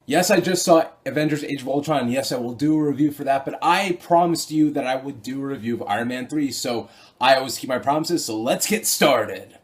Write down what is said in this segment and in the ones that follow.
Yes, I just saw Avengers Age of Ultron. Yes, I will do a review for that, but I promised you that I would do a review of Iron Man 3, so I always keep my promises, so let's get started.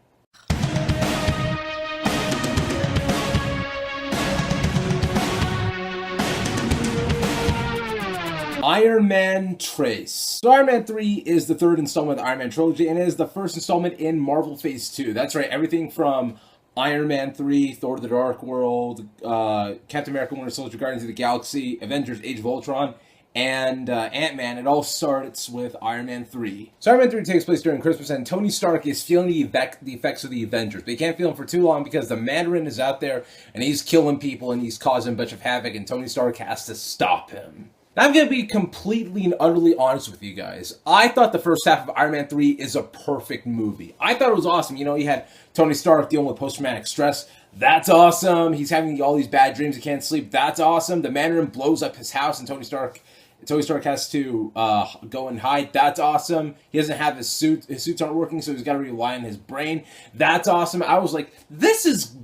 Iron Man Trace. So Iron Man 3 is the third installment of the Iron Man trilogy, and it is the first installment in Marvel Phase 2. That's right, everything from Iron Man 3, Thor the Dark World, Captain America Winter Soldier, Guardians of the Galaxy, Avengers Age of Ultron, and Ant-Man. It all starts with Iron Man 3. So Iron Man 3 takes place during Christmas, and Tony Stark is feeling the effects of the Avengers. But he can't feel them for too long because the Mandarin is out there, and he's killing people, and he's causing a bunch of havoc, and Tony Stark has to stop him. I'm going to be completely and utterly honest with you guys. I thought the first half of Iron Man 3 is a perfect movie. I thought it was awesome. You know, you had Tony Stark dealing with post-traumatic stress. That's awesome. He's having all these bad dreams. He can't sleep. That's awesome. The Mandarin blows up his house and Tony Stark has to go and hide. That's awesome. He doesn't have his suit. His suits aren't working, so he's got to rely on his brain. That's awesome. I was like, this is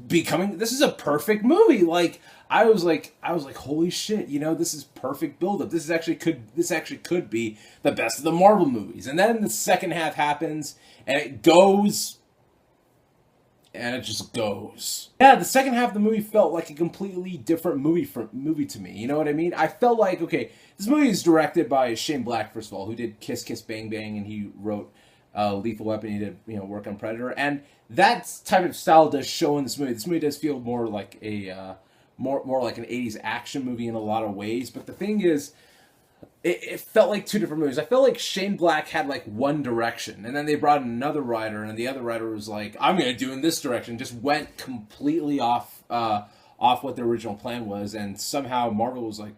a perfect movie. Like, I was like, holy shit, you know, this is perfect buildup. This actually could be the best of the Marvel movies. And then the second half happens, and it goes, and it just goes. Yeah, the second half of the movie felt like a completely different movie to me. You know what I mean? I felt like, okay, this movie is directed by Shane Black, first of all, who did Kiss Kiss Bang Bang, and he wrote Lethal Weapon. He did, work on Predator, and that type of style does show in this movie. This movie does feel more like a more like an 80s action movie in a lot of ways. But the thing is, it felt like two different movies. I felt like Shane Black had like one direction, and then they brought in another writer, and the other writer was like, I'm going to do in this direction. Just went completely off what the original plan was, and somehow Marvel was like,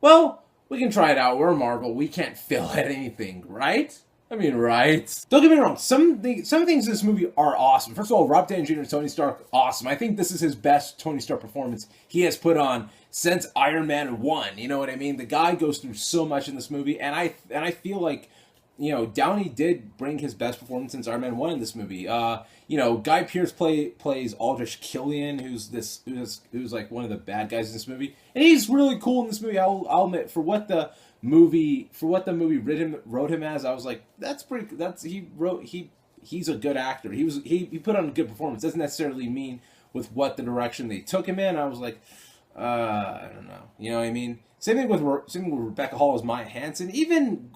well, we can try it out. We're Marvel. We can't fail at anything, right? I mean, right? Don't get me wrong. Some things in this movie are awesome. First of all, Rob Downey Jr. and Tony Stark, awesome. I think this is his best Tony Stark performance he has put on since Iron Man 1. You know what I mean? The guy goes through so much in this movie, and I feel like, Downey did bring his best performance since Iron Man 1 in this movie. Guy Pearce plays Aldrich Killian, who's like one of the bad guys in this movie, and he's really cool in this movie. I'll admit, for what the movie wrote him as, I was like, he's a good actor. He put on a good performance. Doesn't necessarily mean with what the direction they took him in. I was like, I don't know. You know what I mean? Same thing with Rebecca Hall as Maya Hansen. Even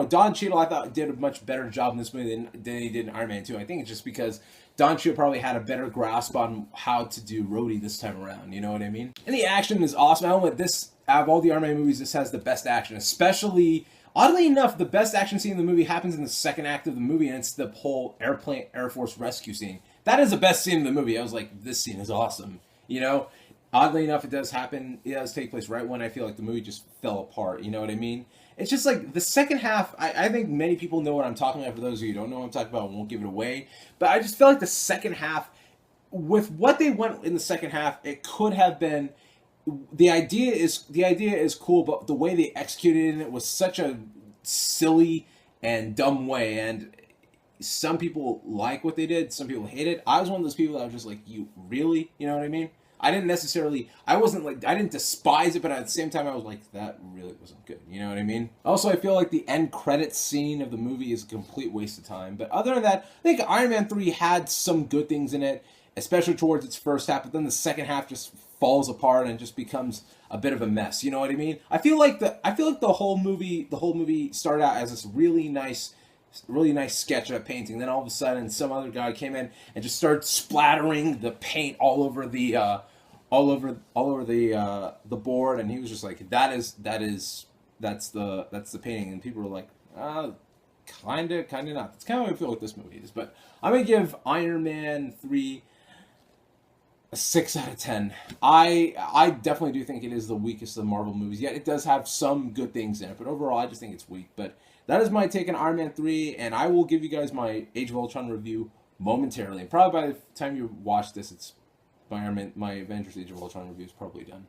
Don Cheadle, I thought did a much better job in this movie than he did in Iron Man 2. I think it's just because Don Cheadle probably had a better grasp on how to do Rhodey this time around. You know what I mean? And the action is awesome. I don't know, this out of all the Iron Man movies, this has the best action. Especially, oddly enough, the best action scene in the movie happens in the second act of the movie, and it's the whole Air Force rescue scene. That is the best scene in the movie. I was like, this scene is awesome. Oddly enough, it does happen. It does take place right when I feel like the movie just fell apart. You know what I mean? It's just like the second half. I think many people know what I'm talking about. For those of you who don't know what I'm talking about, I won't give it away. But I just felt like the second half, with what they went in the second half, it could have been. The idea is cool, but the way they executed it was such a silly and dumb way. And some people like what they did. Some people hate it. I was one of those people that was just like, you really? You know what I mean? I didn't despise it, but at the same time, I was like, that really wasn't good. You know what I mean? Also, I feel like the end credits scene of the movie is a complete waste of time. But other than that, I think Iron Man 3 had some good things in it, especially towards its first half, but then the second half just falls apart and just becomes a bit of a mess. You know what I mean? I feel like the whole movie started out as this really nice sketch of painting. Then all of a sudden, some other guy came in and just started splattering the paint all over the board, and he was just like, that's the painting, and people were like, kinda not. That's kind of what I feel like this movie is. But I'm gonna give Iron Man 3 a 6 out of 10. I definitely do think it is the weakest of the Marvel movies, yet it does have some good things in it, but overall I just think it's weak. But that is my take on Iron Man 3, and I will give you guys my Age of Ultron review momentarily. And probably by the time you watch this, my Avengers Age of Ultron review is probably done.